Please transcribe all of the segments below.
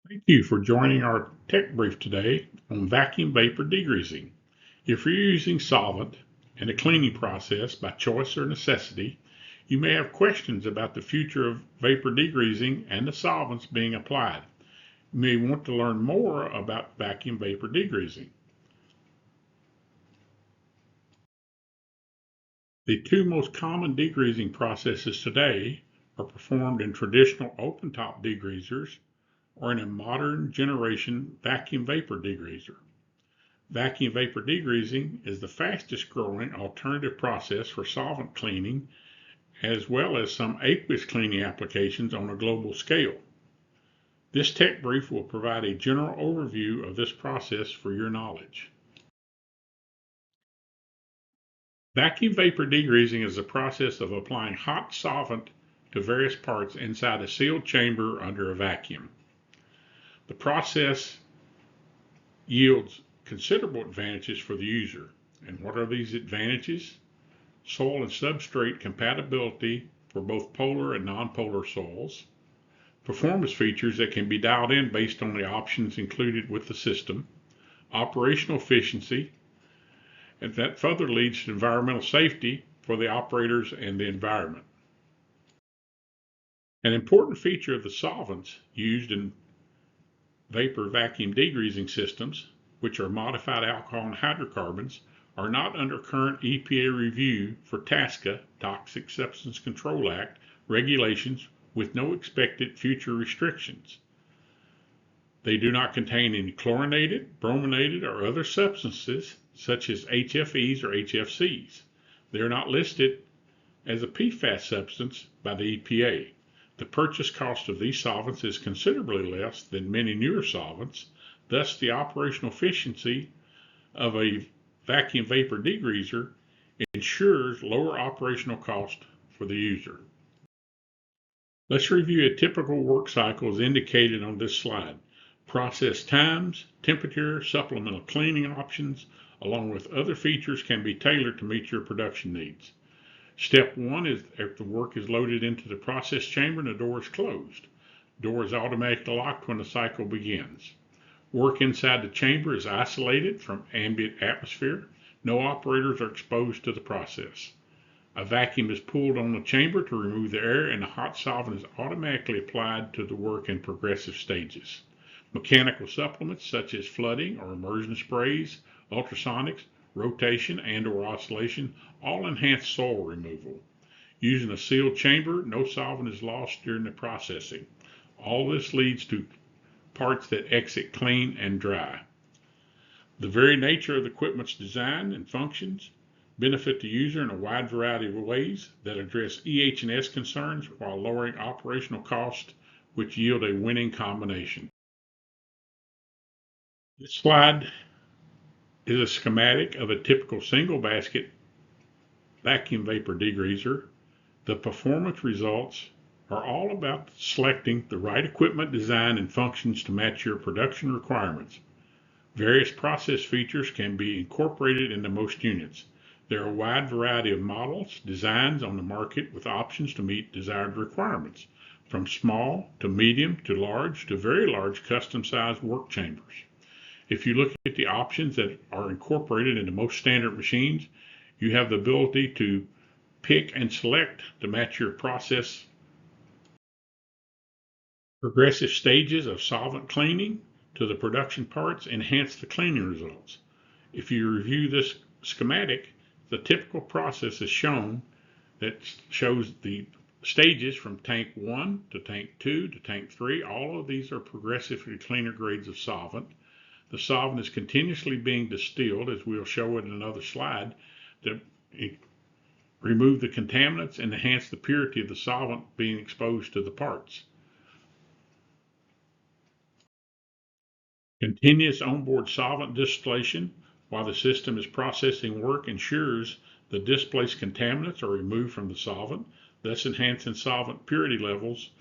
Thank you for joining our tech brief today on vacuum vapor degreasing. If you're using solvent in a cleaning process by choice or necessity, you may have questions about the future of vapor degreasing and the solvents being applied. You may want to learn more about vacuum vapor degreasing. The two most common degreasing processes today are performed in traditional open-top degreasers or in a modern generation vacuum vapor degreaser. Vacuum vapor degreasing is the fastest growing alternative process for solvent cleaning, as well as some aqueous cleaning applications on a global scale. This tech brief will provide a general overview of this process for your knowledge. Vacuum vapor degreasing is the process of applying hot solvent to various parts inside a sealed chamber under a vacuum. The process yields considerable advantages for the user. And what are these advantages? Soil and substrate compatibility for both polar and nonpolar soils, performance features that can be dialed in based on the options included with the system, operational efficiency, and that further leads to environmental safety for the operators and the environment. An important feature of the solvents used in vapor vacuum degreasing systems, which are modified alcohol and hydrocarbons, are not under current EPA review for TSCA, Toxic Substance Control Act, regulations with no expected future restrictions. They do not contain any chlorinated, brominated, or other substances such as HFEs or HFCs. They are not listed as a PFAS substance by the EPA. The purchase cost of these solvents is considerably less than many newer solvents, thus the operational efficiency of a vacuum vapor degreaser ensures lower operational cost for the user. Let's review a typical work cycle as indicated on this slide. Process times, temperature, supplemental cleaning options, along with other features can be tailored to meet your production needs. Step 1 is if the work is loaded into the process chamber and the door is closed. Door is automatically locked when the cycle begins. Work inside the chamber is isolated from ambient atmosphere. No operators are exposed to the process. A vacuum is pulled on the chamber to remove the air, and the hot solvent is automatically applied to the work in progressive stages. Mechanical supplements such as flooding or immersion sprays, ultrasonics, rotation, and/or oscillation all enhance soil removal. Using a sealed chamber, no solvent is lost during the processing. All this leads to parts that exit clean and dry. The very nature of the equipment's design and functions benefit the user in a wide variety of ways that address EH&S concerns while lowering operational costs, which yield a winning combination. This slide is a schematic of a typical single basket vacuum vapor degreaser. The performance results are all about selecting the right equipment design and functions to match your production requirements. Various process features can be incorporated into most units. There are a wide variety of models, designs on the market with options to meet desired requirements, from small to medium to large to very large custom-sized work chambers. If you look at the options that are incorporated into most standard machines, you have the ability to pick and select to match your process. Progressive stages of solvent cleaning to the production parts enhance the cleaning results. If you review this schematic, the typical process is shown that shows the stages from tank 1 to tank 2 to tank 3. All of these are progressively cleaner grades of solvent. The solvent is continuously being distilled, as we'll show in another slide, to remove the contaminants and enhance the purity of the solvent being exposed to the parts. Continuous onboard solvent distillation while the system is processing work ensures the displaced contaminants are removed from the solvent, thus enhancing solvent purity levels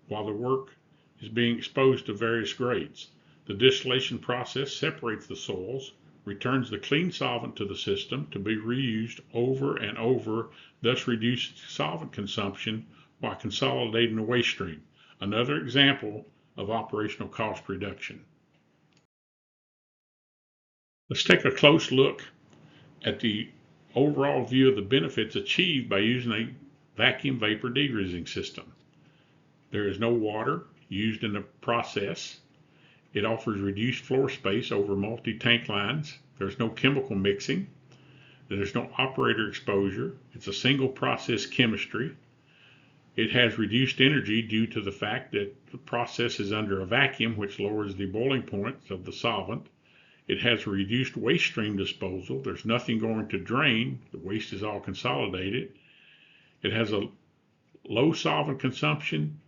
while the work is being exposed to various grades. The distillation process separates the soils, returns the clean solvent to the system to be reused over and over, thus reducing solvent consumption while consolidating the waste stream. Another example of operational cost reduction. Let's take a close look at the overall view of the benefits achieved by using a vacuum vapor degreasing system. There is no water used in the process. It offers reduced floor space over multi-tank lines. There's no chemical mixing. There's no operator exposure. It's a single process chemistry. It has reduced energy due to the fact that the process is under a vacuum, which lowers the boiling points of the solvent. It has reduced waste stream disposal. There's nothing going to drain. The waste is all consolidated. It has a low solvent consumption,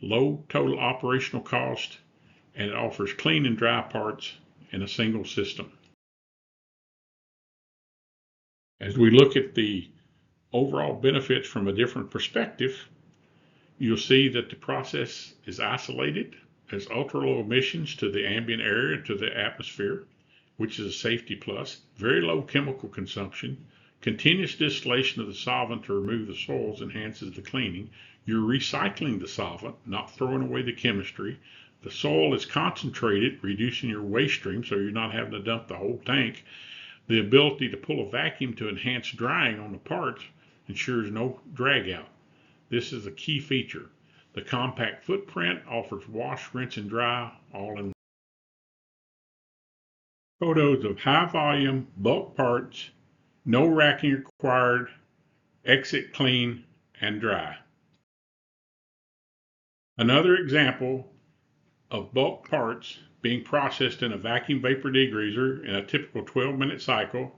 low total operational cost, and it offers clean and dry parts in a single system. As we look at the overall benefits from a different perspective, you'll see that the process is isolated, has ultra low emissions to the ambient air, to the atmosphere, which is a safety plus, very low chemical consumption, continuous distillation of the solvent to remove the soils enhances the cleaning. You're recycling the solvent, not throwing away the chemistry. The soil is concentrated, reducing your waste stream so you're not having to dump the whole tank. The ability to pull a vacuum to enhance drying on the parts ensures no drag out. This is a key feature. The compact footprint offers wash, rinse, and dry all in one. Photos of high volume bulk parts, no racking required, exit clean and dry. Another example of bulk parts being processed in a vacuum vapor degreaser in a typical 12-minute cycle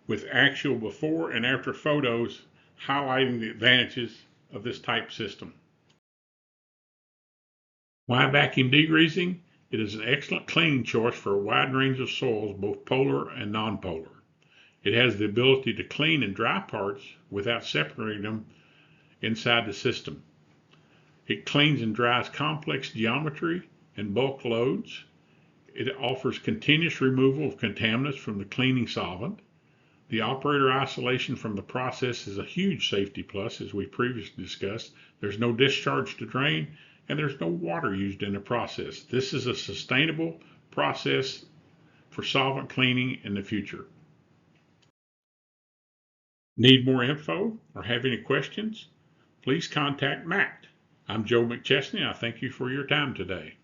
with actual before and after photos highlighting the advantages of this type system. Why vacuum degreasing? It is an excellent cleaning choice for a wide range of soils, both polar and non-polar. It has the ability to clean and dry parts without separating them inside the system. It cleans and dries complex geometry and bulk loads. It offers continuous removal of contaminants from the cleaning solvent. The operator isolation from the process is a huge safety plus, as we previously discussed. There's no discharge to drain, and there's no water used in the process. This is a sustainable process for solvent cleaning in the future. Need more info or have any questions? Please contact Matt. I'm Joe McChesney. I thank you for your time today.